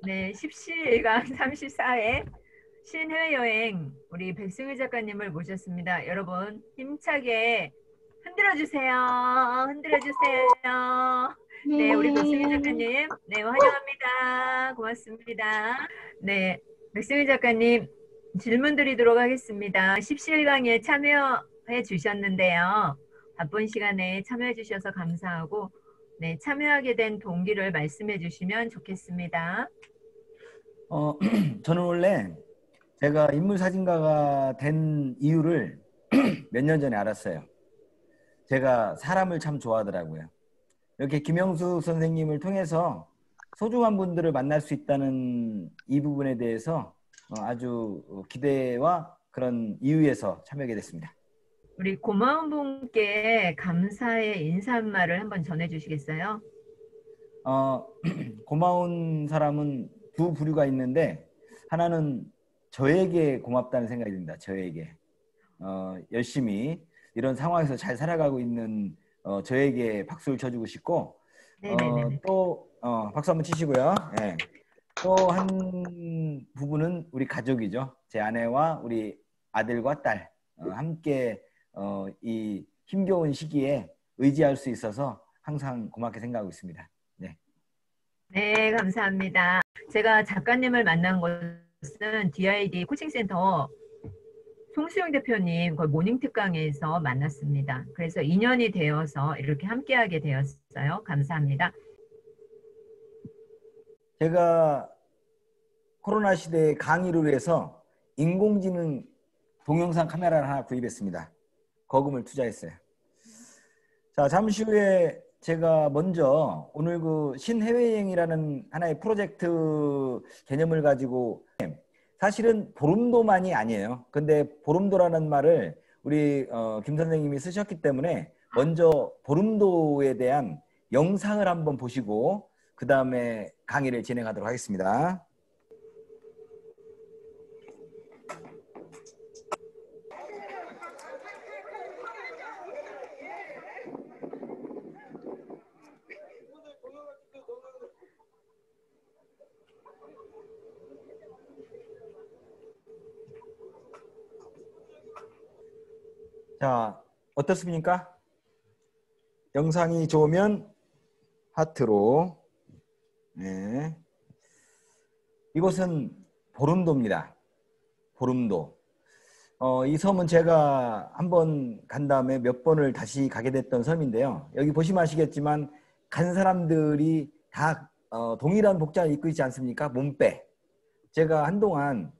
네, 17강 34회 신해외여행 우리 백승희 작가님을 모셨습니다. 여러분 힘차게 흔들어주세요. 흔들어주세요. 네, 우리 백승희 네. 작가님, 네, 환영합니다. 고맙습니다. 네, 백승희 작가님 질문 드리도록 하겠습니다. 17강에 참여해 주셨는데요. 바쁜 시간에 참여해 주셔서 감사하고, 네, 참여하게 된 동기를 말씀해 주시면 좋겠습니다. 저는 원래 제가 인물사진가가 된 이유를 몇 년 전에 알았어요. 제가 사람을 참 좋아하더라고요. 이렇게 김영수 선생님을 통해서 소중한 분들을 만날 수 있다는 이 부분에 대해서 아주 기대와 그런 이유에서 참여하게 됐습니다. 우리 고마운 분께 감사의 인사말을 한번 전해주시겠어요? 고마운 사람은 두 부류가 있는데 하나는 저에게 고맙다는 생각이 듭니다. 저에게 열심히 이런 상황에서 잘 살아가고 있는 저에게 박수를 쳐주고 싶고 네네네. 또 박수 한번 치시고요. 네. 또 한 부분은 우리 가족이죠. 제 아내와 우리 아들과 딸 함께 이 힘겨운 시기에 의지할 수 있어서 항상 고맙게 생각하고 있습니다. 네. 네, 감사합니다. 제가 작가님을 만난 것은 DID 코칭센터 송수영 대표님 거의 모닝 특강에서 만났습니다. 그래서 인연이 되어서 이렇게 함께하게 되었어요. 감사합니다. 제가 코로나 시대에 강의를 위해서 인공지능 동영상 카메라를 하나 구입했습니다. 거금을 투자했어요. 자, 잠시 후에 제가 먼저 오늘 그 신해외여행이라는 하나의 프로젝트 개념을 가지고 사실은 보름도만이 아니에요. 근데 보름도라는 말을 우리 김 선생님이 쓰셨기 때문에 먼저 보름도에 대한 영상을 한번 보시고 그 다음에 강의를 진행하도록 하겠습니다. 자, 어떻습니까? 영상이 좋으면 하트로. 네. 이곳은 보름도입니다. 보름도. 이 섬은 제가 한번 간 다음에 몇 번을 다시 가게 됐던 섬인데요. 여기 보시면 아시겠지만 간 사람들이 다 동일한 복장을 입고 있지 않습니까? 몸빼. 제가 한동안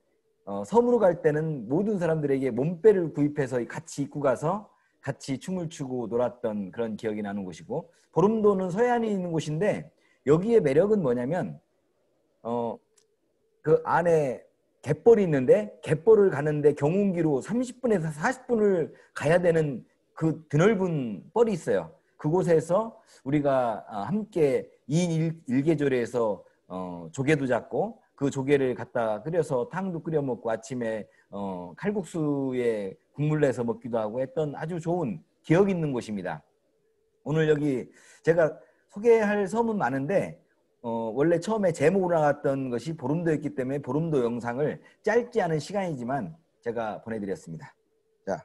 섬으로 갈 때는 모든 사람들에게 몸빼를 구입해서 같이 입고 가서 같이 춤을 추고 놀았던 그런 기억이 나는 곳이고, 보름도는 서해안에 있는 곳인데 여기에 매력은 뭐냐면 그 안에 갯벌이 있는데 갯벌을 가는데 경운기로 30분에서 40분을 가야 되는 그 드넓은 뻘이 있어요. 그곳에서 우리가 함께 2인 1계절에서 조개도 잡고 그 조개를 갖다 끓여서 탕도 끓여 먹고 아침에 칼국수에 국물 내서 먹기도 하고 했던 아주 좋은 기억 있는 곳입니다. 오늘 여기 제가 소개할 섬은 많은데 원래 처음에 제목으로 나갔던 것이 보름도였기 때문에 보름도 영상을 짧지 않은 시간이지만 제가 보내드렸습니다. 자,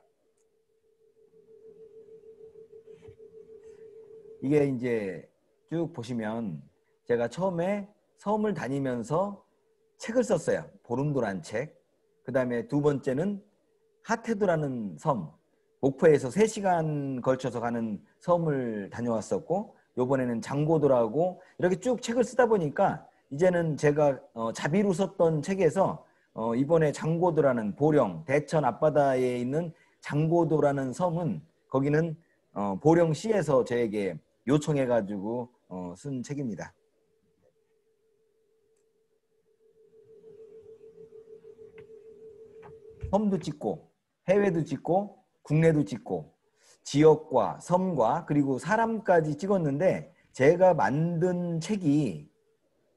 이게 이제 쭉 보시면 제가 처음에 섬을 다니면서 책을 썼어요. 보름도란 책. 그 다음에 두 번째는 하테도라는 섬. 목포에서 3시간 걸쳐서 가는 섬을 다녀왔었고, 요번에는 장고도라고 이렇게 쭉 책을 쓰다 보니까 이제는 제가 자비로 썼던 책에서 이번에 장고도라는 보령, 대천 앞바다에 있는 장고도라는 섬은 거기는 보령시에서 저에게 요청해가지고 쓴 책입니다. 섬도 찍고 해외도 찍고 국내도 찍고 지역과 섬과 그리고 사람까지 찍었는데 제가 만든 책이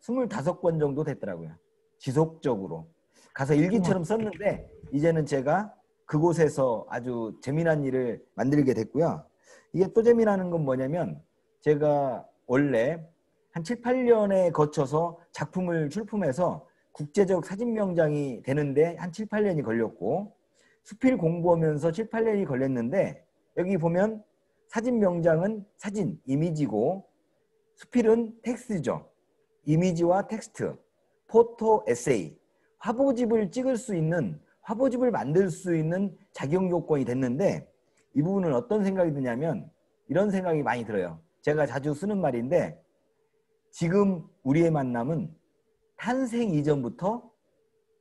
25권 정도 됐더라고요. 지속적으로. 가서 일기처럼 썼는데 이제는 제가 그곳에서 아주 재미난 일을 만들게 됐고요. 이게 또 재미나는 건 뭐냐면 제가 원래 한 7, 8년에 거쳐서 작품을 출품해서 국제적 사진 명장이 되는데 한 7, 8년이 걸렸고, 수필 공부하면서 7, 8년이 걸렸는데, 여기 보면 사진 명장은 사진, 이미지고, 수필은 텍스트죠. 이미지와 텍스트, 포토 에세이, 화보집을 찍을 수 있는, 화보집을 만들 수 있는 자격 요건이 됐는데, 이 부분은 어떤 생각이 드냐면 이런 생각이 많이 들어요. 제가 자주 쓰는 말인데, 지금 우리의 만남은 탄생 이전부터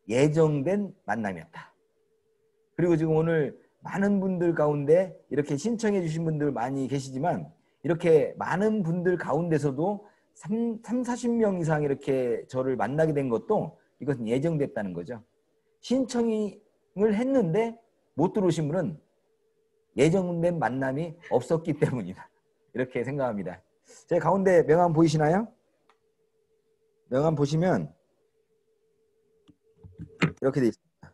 예정된 만남이었다. 그리고 지금 오늘 많은 분들 가운데 이렇게 신청해 주신 분들 많이 계시지만, 이렇게 많은 분들 가운데서도 40명 이상 이렇게 저를 만나게 된 것도 이것은 예정됐다는 거죠. 신청을 했는데 못 들어오신 분은 예정된 만남이 없었기 때문이다. 이렇게 생각합니다. 제 가운데 명함 보이시나요? 명함 보시면 이렇게 돼 있습니다.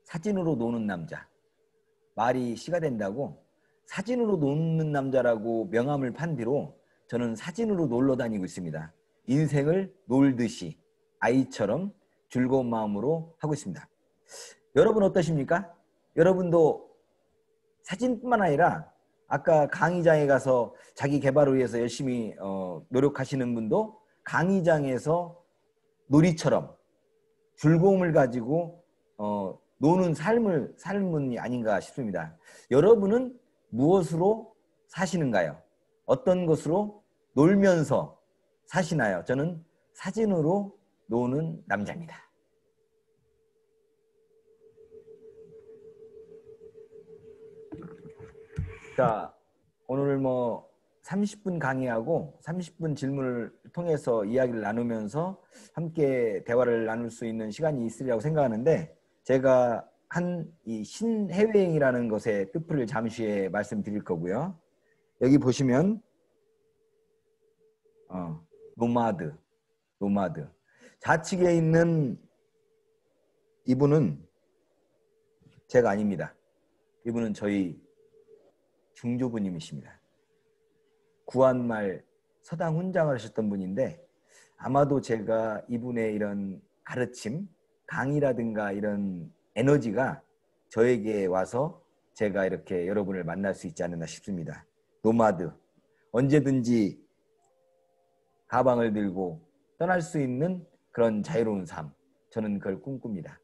사진으로 노는 남자. 말이 시가 된다고 사진으로 노는 남자라고 명함을 판 뒤로 저는 사진으로 놀러 다니고 있습니다. 인생을 놀듯이 아이처럼 즐거운 마음으로 하고 있습니다. 여러분 어떠십니까? 여러분도 사진뿐만 아니라 아까 강의장에 가서 자기 개발을 위해서 열심히 노력하시는 분도 강의장에서 놀이처럼 즐거움을 가지고 노는 삶이 아닌가 싶습니다. 여러분은 무엇으로 사시는가요? 어떤 것으로 놀면서 사시나요? 저는 사진으로 노는 남자입니다. 자, 오늘 30분 강의하고 30분 질문을 통해서 이야기를 나누면서 함께 대화를 나눌 수 있는 시간이 있으리라고 생각하는데, 제가 한 이 신해외행이라는 것의 뜻풀이를 잠시 후에 말씀드릴 거고요. 여기 보시면 노마드 좌측에 있는 이분은 제가 아닙니다. 이분은 저희 중조부님이십니다. 구한말 서당 훈장을 하셨던 분인데, 아마도 제가 이분의 이런 가르침, 강의라든가 이런 에너지가 저에게 와서 제가 이렇게 여러분을 만날 수 있지 않았나 싶습니다. 노마드, 언제든지 가방을 들고 떠날 수 있는 그런 자유로운 삶, 저는 그걸 꿈꿉니다.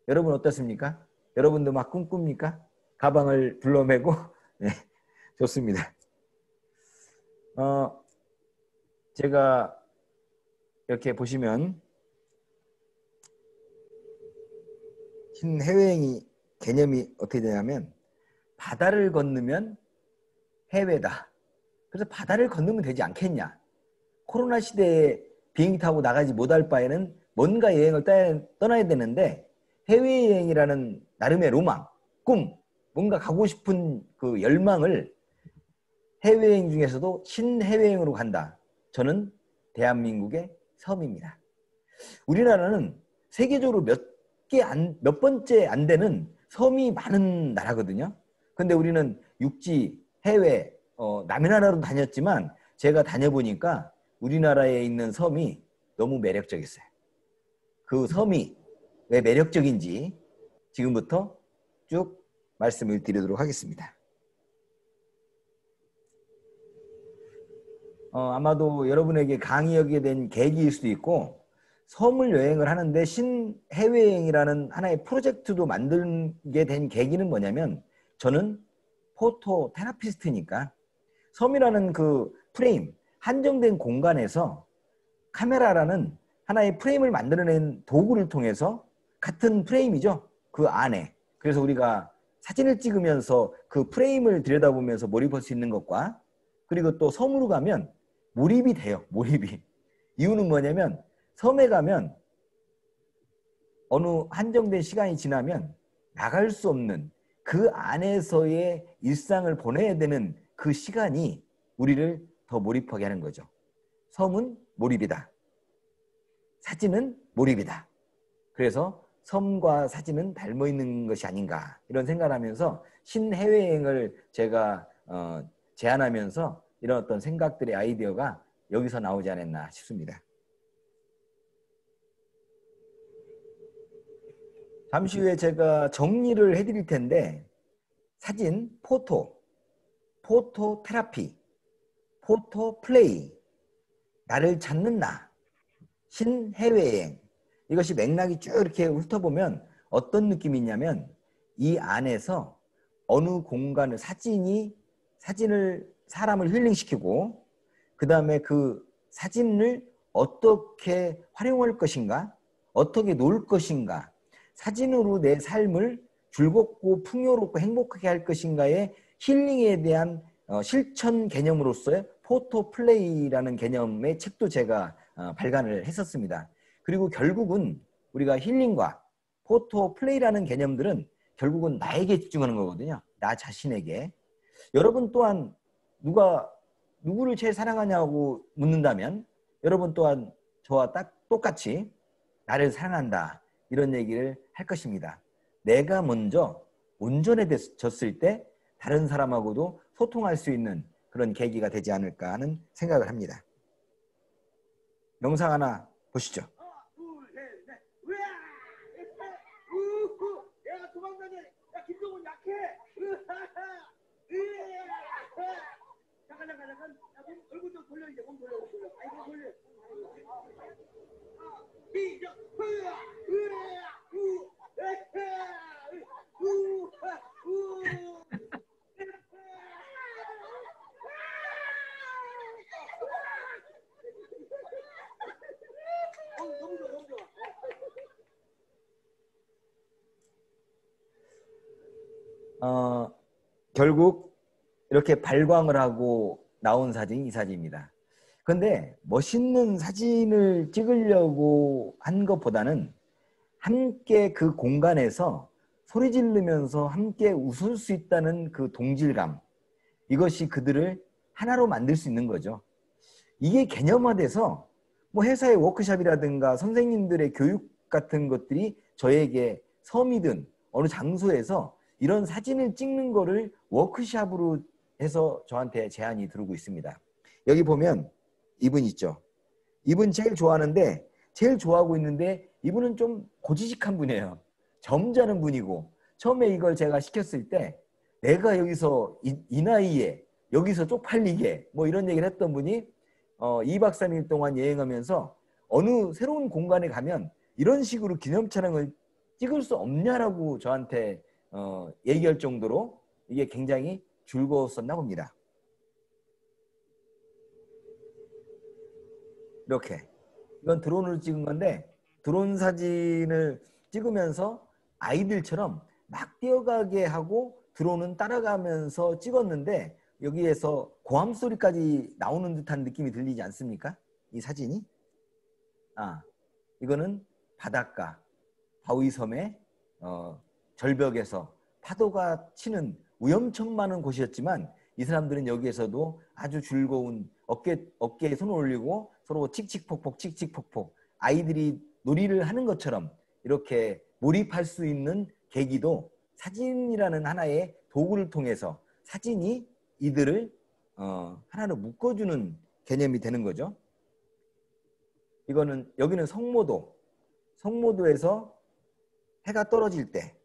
여러분 어떻습니까? 여러분도 막 꿈꿉니까? 가방을 둘러매고? 네, 좋습니다. 제가 이렇게 보시면 신해외행이 개념이 어떻게 되냐면, 바다를 건너면 해외다. 그래서 바다를 건너면 되지 않겠냐. 코로나 시대에 비행기 타고 나가지 못할 바에는 뭔가 여행을 떠나야 되는데, 해외여행이라는 나름의 로망, 꿈, 뭔가 가고 싶은 그 열망을 해외여행 중에서도 신해외여행으로 간다. 저는 대한민국의 섬입니다. 우리나라는 세계적으로 몇 번째 안 되는 섬이 많은 나라거든요. 근데 우리는 육지, 해외, 남의 나라로 다녔지만 제가 다녀보니까 우리나라에 있는 섬이 너무 매력적이었어요. 그 섬이 왜 매력적인지 지금부터 쭉 말씀을 드리도록 하겠습니다. 아마도 여러분에게 강의하게 된 계기일 수도 있고, 섬을 여행을 하는데 신해외여행이라는 하나의 프로젝트도 만들게 된 계기는 뭐냐면, 저는 포토 테라피스트니까 섬이라는 그 프레임, 한정된 공간에서 카메라라는 하나의 프레임을 만들어낸 도구를 통해서, 같은 프레임이죠, 그 안에. 그래서 우리가 사진을 찍으면서 그 프레임을 들여다보면서 몰입할 수 있는 것과, 그리고 또 섬으로 가면 몰입이 돼요. 몰입이. 이유는 뭐냐면, 섬에 가면 어느 한정된 시간이 지나면 나갈 수 없는 그 안에서의 일상을 보내야 되는 그 시간이 우리를 더 몰입하게 하는 거죠. 섬은 몰입이다. 사진은 몰입이다. 그래서 섬과 사진은 닮아 있는 것이 아닌가, 이런 생각을 하면서 신해외여행을 제가 제안하면서 이런 어떤 생각들의 아이디어가 여기서 나오지 않았나 싶습니다. 잠시 후에 제가 정리를 해드릴 텐데 사진, 포토 테라피, 포토 플레이, 나를 찾는 나, 신해외여행, 이것이 맥락이 쭉 이렇게 훑어보면 어떤 느낌이 있냐면 이 안에서 어느 공간을 사진을 사람을 힐링시키고 그 다음에 그 사진을 어떻게 활용할 것인가, 어떻게 놀 것인가, 사진으로 내 삶을 즐겁고 풍요롭고 행복하게 할 것인가의 힐링에 대한 실천 개념으로서의 포토 플레이라는 개념의 책도 제가 발간을 했었습니다. 그리고 결국은 우리가 힐링과 포토 플레이라는 개념들은 결국은 나에게 집중하는 거거든요. 나 자신에게. 여러분 또한 누구를 제일 사랑하냐고 묻는다면 여러분 또한 저와 딱 똑같이 나를 사랑한다 이런 얘기를 할 것입니다. 내가 먼저 온전해졌을 때 다른 사람하고도 소통할 수 있는 그런 계기가 되지 않을까 하는 생각을 합니다. 영상 하나 보시죠. 둘, 셋, 넷. 으아! 우후! 야, 도망가네. 야, 김동훈 약해. 으하하! 으아! 잠깐. 야, 얼굴 좀 돌려 이제. 몸 돌려. 아이고 돌려. 시작. 으아! 우! 에헤! 우하! 우! 너무 좋아. 결국 이렇게 발광을 하고 나온 사진이 이 사진입니다. 그런데 멋있는 사진을 찍으려고 한 것보다는 함께 그 공간에서 소리 지르면서 함께 웃을 수 있다는 그 동질감, 이것이 그들을 하나로 만들 수 있는 거죠. 이게 개념화돼서 뭐 회사의 워크숍이라든가 선생님들의 교육 같은 것들이 저에게 섬이든 어느 장소에서 이런 사진을 찍는 거를 워크숍으로 해서 저한테 제안이 들어오고 있습니다. 여기 보면 이분 있죠. 이분 제일 좋아하는데 제일 좋아하고 있는데 이분은 좀 고지식한 분이에요. 점잖은 분이고 처음에 이걸 제가 시켰을 때 내가 여기서 이 나이에 여기서 쪽팔리게 뭐 이런 얘기를 했던 분이 2박 3일 동안 여행하면서 어느 새로운 공간에 가면 이런 식으로 기념 촬영을 찍을 수 없냐라고 저한테 얘기할 정도로 이게 굉장히 즐거웠었나 봅니다. 이렇게 이건 드론으로 찍은 건데 드론 사진을 찍으면서 아이들처럼 막 뛰어가게 하고 드론은 따라가면서 찍었는데 여기에서 고함 소리까지 나오는 듯한 느낌이 들리지 않습니까? 이 사진이. 이거는 바닷가 바위섬의 절벽에서 파도가 치는 위험천만한 곳이었지만 이 사람들은 여기에서도 아주 즐거운 어깨에 손을 올리고 서로 칙칙폭폭 아이들이 놀이를 하는 것처럼 이렇게 몰입할 수 있는 계기도 사진이라는 하나의 도구를 통해서 사진이 이들을 하나로 묶어주는 개념이 되는 거죠. 여기는 성모도에서 해가 떨어질 때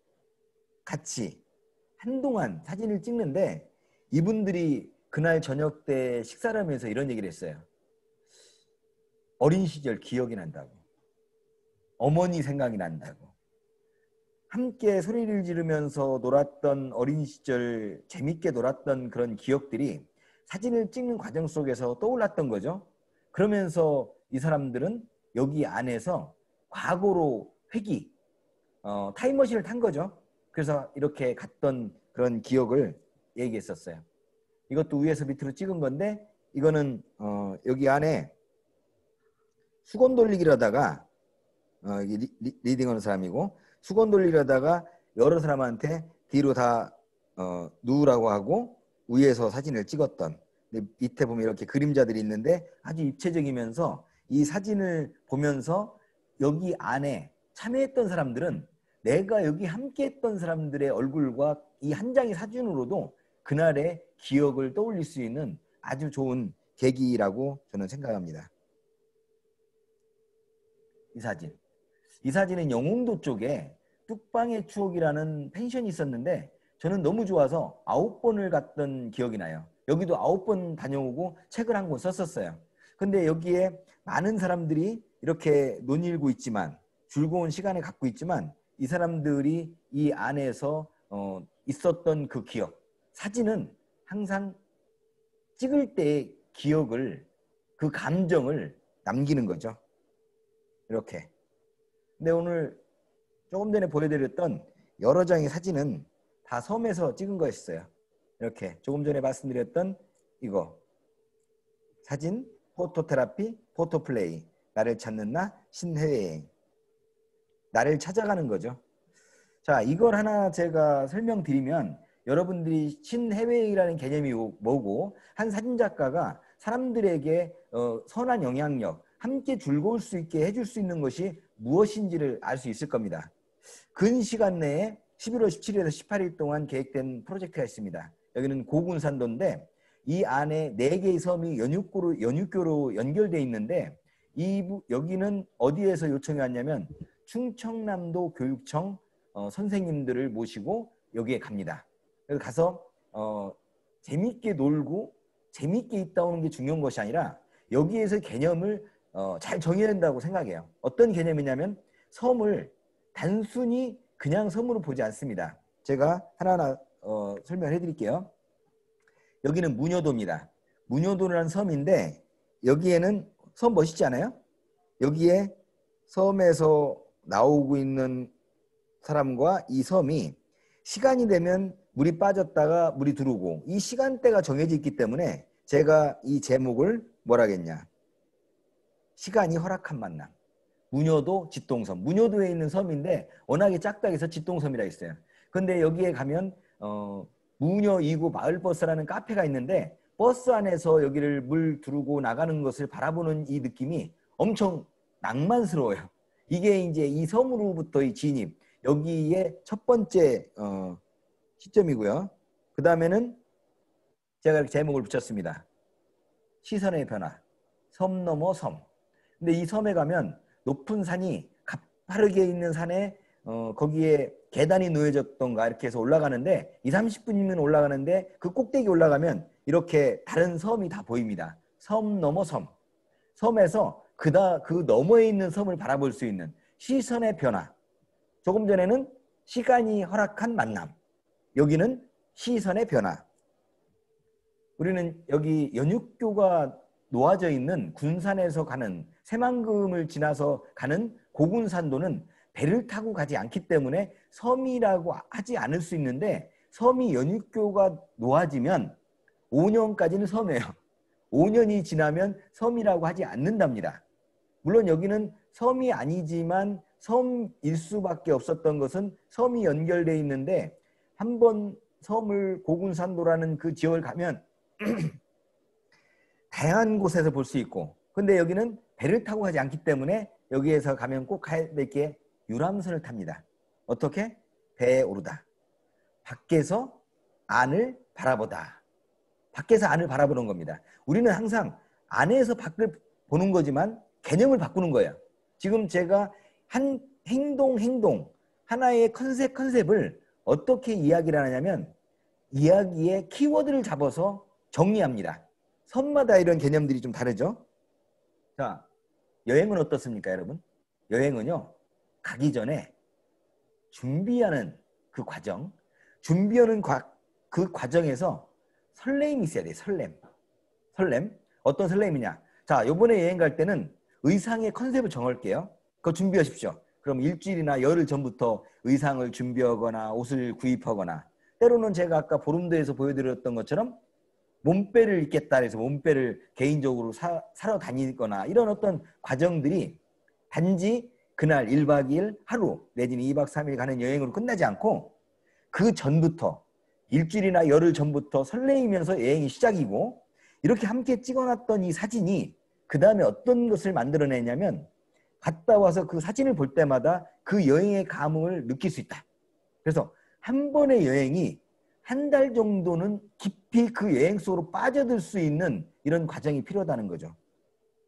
같이 한동안 사진을 찍는데 이분들이 그날 저녁 때 식사를 하면서 이런 얘기를 했어요. 어린 시절 기억이 난다고. 어머니 생각이 난다고. 함께 소리를 지르면서 놀았던 어린 시절 재밌게 놀았던 그런 기억들이 사진을 찍는 과정 속에서 떠올랐던 거죠. 그러면서 이 사람들은 여기 안에서 과거로 타임머신을 탄 거죠. 그래서 이렇게 갔던 그런 기억을 얘기했었어요. 이것도 위에서 밑으로 찍은 건데 이거는 여기 안에 수건 돌리기를 하다가 리딩하는 사람이고 수건 돌리기를 하다가 여러 사람한테 뒤로 다 누우라고 하고 위에서 사진을 찍었던 밑에 보면 이렇게 그림자들이 있는데 아주 입체적이면서 이 사진을 보면서 여기 안에 참여했던 사람들은 내가 여기 함께했던 사람들의 얼굴과 이 한 장의 사진으로도 그날의 기억을 떠올릴 수 있는 아주 좋은 계기라고 저는 생각합니다. 이 사진. 이 사진은 영흥도 쪽에 뚝방의 추억이라는 펜션이 있었는데 저는 너무 좋아서 9번을 갔던 기억이 나요. 여기도 9번 다녀오고 책을 한 권 썼었어요. 근데 여기에 많은 사람들이 이렇게 논일고 있지만 즐거운 시간을 갖고 있지만 이 사람들이 이 안에서 있었던 그 기억, 사진은 항상 찍을 때의 기억을, 그 감정을 남기는 거죠. 이렇게. 근데 오늘 조금 전에 보여드렸던 여러 장의 사진은 다 섬에서 찍은 거였어요. 이렇게 조금 전에 말씀드렸던 이거 사진, 포토테라피, 포토플레이, 나를 찾는 나, 신해외여행. 나를 찾아가는 거죠. 자, 이걸 하나 제가 설명드리면 여러분들이 신해외여행이라는 개념이 뭐고 한 사진작가가 사람들에게 선한 영향력, 함께 즐거울 수 있게 해줄 수 있는 것이 무엇인지를 알 수 있을 겁니다. 근 시간 내에 11월 17일에서 18일 동안 계획된 프로젝트가 있습니다. 여기는 고군산도인데 이 안에 4개의 섬이 연육교로 연결되어 있는데 여기는 어디에서 요청이 왔냐면 충청남도 교육청 선생님들을 모시고 여기에 갑니다. 그래서 가서 재밌게 놀고 재밌게 있다 오는 게 중요한 것이 아니라 여기에서 개념을 잘 정해야 된다고 생각해요. 어떤 개념이냐면 섬을 단순히 그냥 섬으로 보지 않습니다. 제가 하나하나 설명해 드릴게요. 여기는 무녀도입니다. 무녀도라는 섬인데 여기에는 섬 멋있지 않아요? 여기에 섬에서 나오고 있는 사람과 이 섬이 시간이 되면 물이 빠졌다가 물이 들어오고 이 시간대가 정해져 있기 때문에 제가 이 제목을 뭐라 하겠냐. 시간이 허락한 만남. 무녀도 지동섬. 무녀도에 있는 섬인데 워낙에 작다 해서 지동섬이라 있어요. 근데 여기에 가면 무녀 2구 마을버스라는 카페가 있는데 버스 안에서 여기를 물 두르고 나가는 것을 바라보는 이 느낌이 엄청 낭만스러워요. 이게 이제 이 섬으로부터의 진입. 여기에 첫 번째 시점이고요. 그 다음에는 제가 이렇게 제목을 붙였습니다. 시선의 변화. 섬 넘어 섬. 근데 이 섬에 가면 높은 산이 가파르게 있는 산에 거기에 계단이 놓여졌던가 이렇게 해서 올라가는데 20-30분이면 올라가는데 그 꼭대기 올라가면 이렇게 다른 섬이 다 보입니다. 섬 넘어 섬. 섬에서 그 너머에 있는 섬을 바라볼 수 있는 시선의 변화. 조금 전에는 시간이 허락한 만남. 여기는 시선의 변화. 우리는 여기 연육교가 놓아져 있는 군산에서 가는 새만금을 지나서 가는 고군산도는 배를 타고 가지 않기 때문에 섬이라고 하지 않을 수 있는데 섬이 연육교가 놓아지면 5년까지는 섬이에요. 5년이 지나면 섬이라고 하지 않는답니다. 물론 여기는 섬이 아니지만 섬일 수밖에 없었던 것은 섬이 연결되어 있는데 한번 섬을 고군산도라는 그 지역을 가면 다양한 곳에서 볼 수 있고 근데 여기는 배를 타고 가지 않기 때문에 여기에서 가면 꼭 가야 될 게 유람선을 탑니다. 어떻게? 배에 오르다. 밖에서 안을 바라보다. 밖에서 안을 바라보는 겁니다. 우리는 항상 안에서 밖을 보는 거지만 개념을 바꾸는 거예요. 지금 제가 한 행동 하나의 컨셉을 어떻게 이야기를 하냐면 이야기의 키워드를 잡아서 정리합니다. 섬마다 이런 개념들이 좀 다르죠. 자, 여행은 어떻습니까, 여러분? 여행은요, 가기 전에 준비하는 그 과정, 준비하는 그 과정에서 설렘이 있어야 돼요. 설렘. 어떤 설렘이냐? 자, 요번에 여행 갈 때는 의상의 컨셉을 정할게요. 그거 준비하십시오. 그럼 일주일이나 열흘 전부터 의상을 준비하거나 옷을 구입하거나 때로는 제가 아까 보름도에서 보여드렸던 것처럼 몸빼를 입겠다 해서 몸빼를 개인적으로 사러 다니거나 이런 어떤 과정들이 단지 그날 1박 2일 하루 내지는 2박 3일 가는 여행으로 끝나지 않고 그 전부터 일주일이나 열흘 전부터 설레이면서 여행이 시작이고 이렇게 함께 찍어놨던 이 사진이 그 다음에 어떤 것을 만들어내냐면 갔다 와서 그 사진을 볼 때마다 그 여행의 감흥을 느낄 수 있다. 그래서 한 번의 여행이 한 달 정도는 깊이 그 여행 속으로 빠져들 수 있는 이런 과정이 필요하다는 거죠.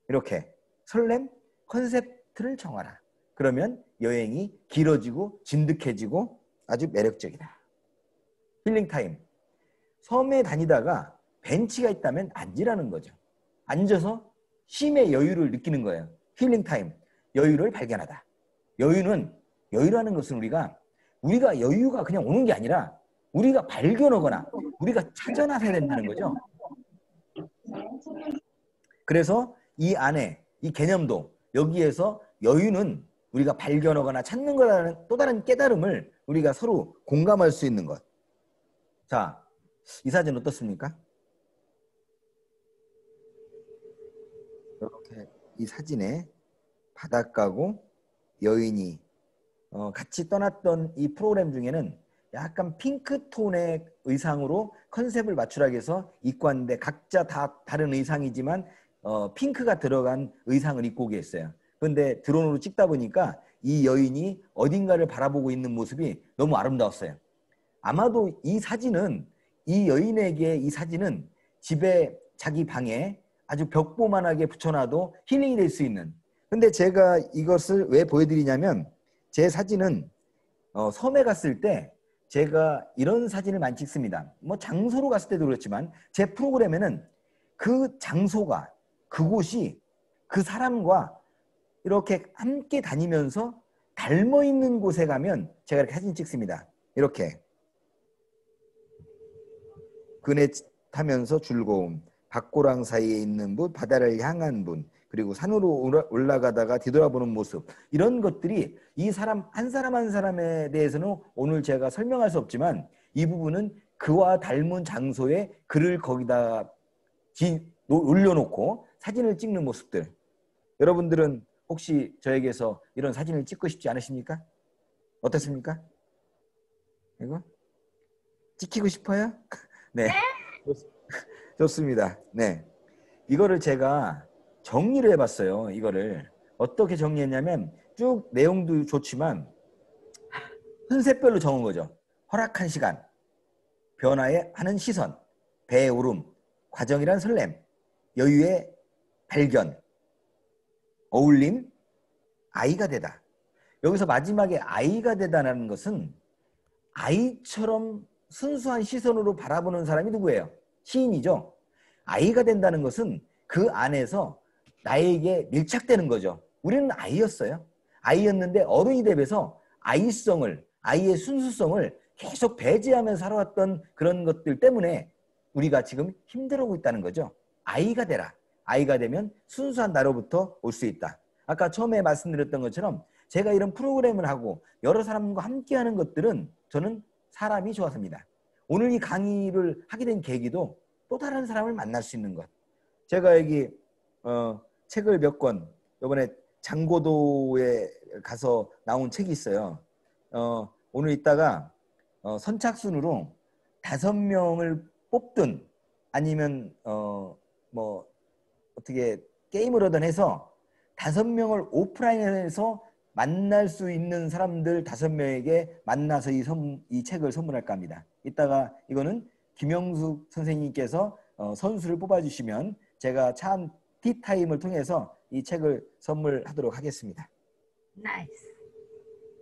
이렇게 설렘, 컨셉트를 정하라. 그러면 여행이 길어지고 진득해지고 아주 매력적이다. 힐링타임. 섬에 다니다가 벤치가 있다면 앉으라는 거죠. 앉아서 쉼의 여유를 느끼는 거예요. 힐링타임. 여유를 발견하다. 여유라는 것은 우리가 여유가 그냥 오는 게 아니라 우리가 발견하거나 우리가 찾아 나서야 된다는 거죠. 그래서 이 안에 이 개념도 여기에서 여유는 우리가 발견하거나 찾는 거라는 또 다른 깨달음을 우리가 서로 공감할 수 있는 것. 자, 이 사진 어떻습니까? 이렇게 이 사진에 바닷가고 여인이 같이 떠났던 이 프로그램 중에는 약간 핑크톤의 의상으로 컨셉을 맞추라고 해서 입고 왔는데 각자 다 다른 의상이지만 핑크가 들어간 의상을 입고 계셨어요. 그런데 드론으로 찍다 보니까 이 여인이 어딘가를 바라보고 있는 모습이 너무 아름다웠어요. 아마도 이 여인에게 이 사진은 집에 자기 방에 아주 벽보만하게 붙여놔도 힐링이 될 수 있는. 근데 제가 이것을 왜 보여드리냐면 제 사진은 섬에 갔을 때 제가 이런 사진을 많이 찍습니다. 뭐 장소로 갔을 때도 그렇지만 제 프로그램에는 그 장소가 그곳이 그 사람과 이렇게 함께 다니면서 닮아 있는 곳에 가면 제가 이렇게 사진 찍습니다. 이렇게 그네 타면서 즐거움, 밭고랑 사이에 있는 분, 바다를 향한 분, 그리고 산으로 올라가다가 뒤돌아보는 모습, 이런 것들이 이 사람 한 사람에 대해서는 오늘 제가 설명할 수 없지만 이 부분은 그와 닮은 장소에 글을 거기다 올려놓고 사진을 찍는 모습들. 여러분들은 혹시 저에게서 이런 사진을 찍고 싶지 않으십니까? 어떻습니까? 이거? 찍히고 싶어요? 네. 좋습니다. 네. 이거를 제가 정리를 해봤어요. 이거를. 어떻게 정리했냐면 쭉 내용도 좋지만 컨셉별로 정한 거죠. 허락한 시간, 변화에 하는 시선, 배의 오름, 과정이란 설렘, 여유의 발견, 어울림, 아이가 되다. 여기서 마지막에 아이가 되다라는 것은 아이처럼 순수한 시선으로 바라보는 사람이 누구예요? 시인이죠. 아이가 된다는 것은 그 안에서 나에게 밀착되는 거죠. 우리는 아이였어요. 아이였는데 어른이 되면서 아이의 순수성을 계속 배제하면서 살아왔던 그런 것들 때문에 우리가 지금 힘들어하고 있다는 거죠. 아이가 되라. 아이가 되면 순수한 나로부터 올 수 있다. 아까 처음에 말씀드렸던 것처럼 제가 이런 프로그램을 하고 여러 사람과 함께하는 것들은 저는 사람이 좋았습니다. 오늘 이 강의를 하게 된 계기도 또 다른 사람을 만날 수 있는 것. 제가 여기 책을 몇 권, 이번에 장고도에 가서 나온 책이 있어요. 오늘 이따가 선착순으로 5명을 뽑든 아니면 뭐 어떻게 게임을 하든 해서 5명을 오프라인에서 만날 수 있는 사람들 5명에게 만나서 이 책을 선물할까 합니다. 이따가 이거는 김영숙 선생님께서 선수를 뽑아주시면 제가 참 티타임을 통해서 이 책을 선물하도록 하겠습니다. 나이스.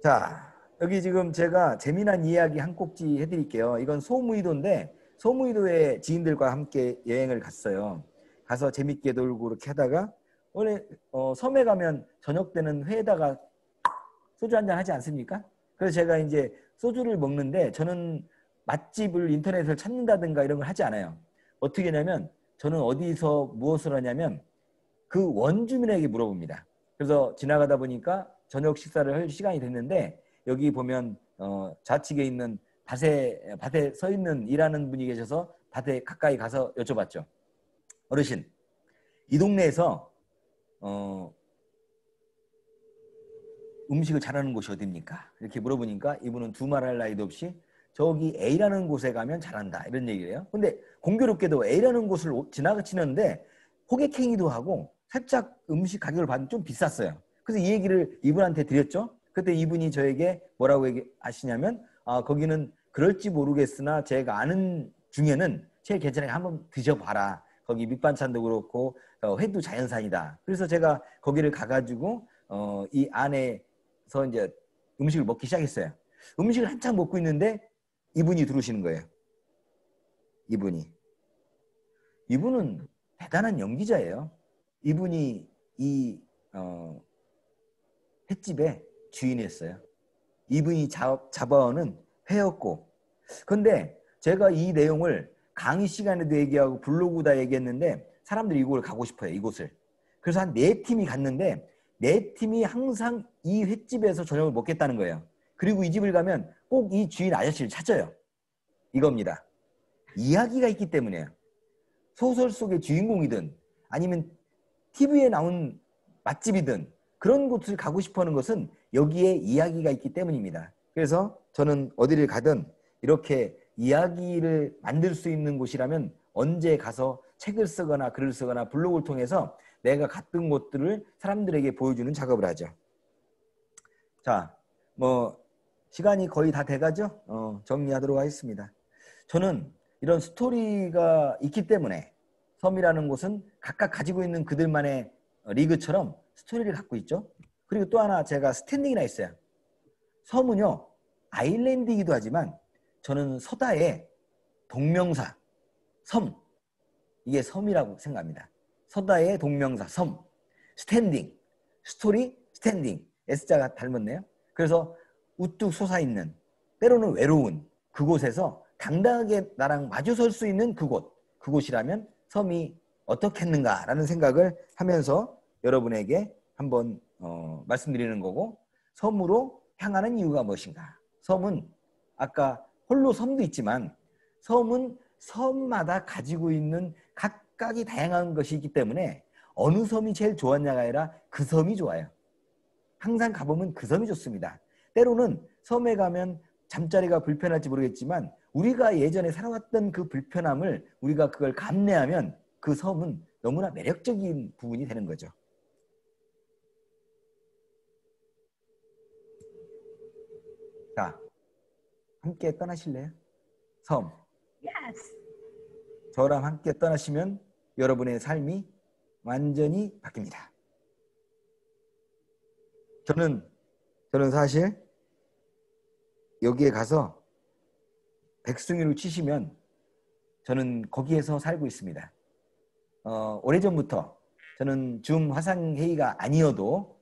자, 여기 지금 제가 재미난 이야기 한 꼭지 해드릴게요. 이건 소무이도인데 소무이도에 지인들과 함께 여행을 갔어요. 가서 재밌게 놀고 이렇게 하다가 원래 섬에 가면 저녁 때는 회에다가 소주 한잔 하지 않습니까? 그래서 제가 이제 소주를 먹는데 저는 맛집을 인터넷에서 찾는다든가 이런 걸 하지 않아요. 어떻게 하냐면 저는 어디서 무엇을 하냐면 그 원주민에게 물어봅니다. 그래서 지나가다 보니까 저녁 식사를 할 시간이 됐는데 여기 보면 좌측에 있는 밭에 서 있는 일하는 분이 계셔서 밭에 가까이 가서 여쭤봤죠. 어르신, 이 동네에서 음식을 잘하는 곳이 어디입니까? 이렇게 물어보니까 이분은 두말할 나이도 없이 저기 A라는 곳에 가면 잘한다 이런 얘기를 해요. 근데 공교롭게도 A라는 곳을 지나치는데 호객행위도 하고 살짝 음식 가격을 받으면 좀 비쌌어요. 그래서 이 얘기를 이분한테 드렸죠. 그때 이분이 저에게 뭐라고 하시냐면 거기는 그럴지 모르겠으나 제가 아는 중에는 제일 괜찮으니까 한번 드셔봐라. 거기 밑반찬도 그렇고 회도 자연산이다. 그래서 제가 거기를 가가지고 이 안에서 이제 음식을 먹기 시작했어요. 음식을 한참 먹고 있는데 이분이 들어오시는 거예요. 이분은 대단한 연기자예요. 이분이 이 횟집의 주인이었어요. 이분이 잡아오는 회였고, 근데 제가 이 내용을 강의 시간에도 얘기하고 블로그다 얘기했는데 사람들이 이걸 가고 싶어요. 이곳을. 그래서 한 4팀이 갔는데 4팀이 항상 이 횟집에서 저녁을 먹겠다는 거예요. 그리고 이 집을 가면 꼭 이 주인 아저씨를 찾아요. 이겁니다. 이야기가 있기 때문이에요. 소설 속의 주인공이든 아니면 TV에 나온 맛집이든 그런 곳을 가고 싶어하는 것은 여기에 이야기가 있기 때문입니다. 그래서 저는 어디를 가든 이렇게 이야기를 만들 수 있는 곳이라면 언제 가서 책을 쓰거나 글을 쓰거나 블로그를 통해서 내가 갔던 곳들을 사람들에게 보여주는 작업을 하죠. 자, 시간이 거의 다 돼가죠? 정리하도록 하겠습니다. 저는 이런 스토리가 있기 때문에 섬이라는 곳은 각각 가지고 있는 그들만의 리그처럼 스토리를 갖고 있죠. 그리고 또 하나 제가 스탠딩이나 있어요. 섬은요, 아일랜드이기도 하지만 저는 서다의 동명사, 섬, 이게 섬이라고 생각합니다. 서다의 동명사, 섬, 스탠딩, 스토리, 스탠딩, S자가 닮았네요. 그래서 우뚝 솟아있는, 때로는 외로운 그곳에서 당당하게 나랑 마주 설 수 있는 그곳이라면 섬이 어떻겠는가라는 생각을 하면서 여러분에게 한번 말씀드리는 거고, 섬으로 향하는 이유가 무엇인가? 섬은 아까 홀로 섬도 있지만 섬은 섬마다 가지고 있는 각각이 다양한 것이 있기 때문에 어느 섬이 제일 좋았냐가 아니라 그 섬이 좋아요. 항상 가보면 그 섬이 좋습니다. 때로는 섬에 가면 잠자리가 불편할지 모르겠지만 우리가 예전에 살아왔던 그 불편함을 우리가 그걸 감내하면 그 섬은 너무나 매력적인 부분이 되는 거죠. 자, 함께 떠나실래요? 섬. Yes. 저랑 함께 떠나시면 여러분의 삶이 완전히 바뀝니다. 저는 사실 여기에 가서 백승희를 치시면 저는 거기에서 살고 있습니다. 오래전부터 저는 줌 화상회의가 아니어도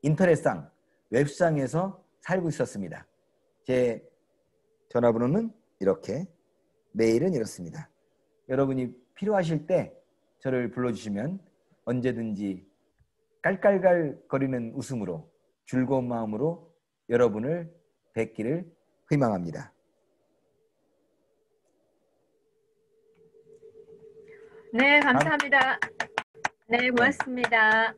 인터넷상, 웹상에서 살고 있었습니다. 제 전화번호는 이렇게, 메일은 이렇습니다. 여러분이 필요하실 때 저를 불러주시면 언제든지 깔깔깔거리는 웃음으로 즐거운 마음으로 여러분을 뵙기를 희망합니다. 네, 감사합니다. 네, 고맙습니다.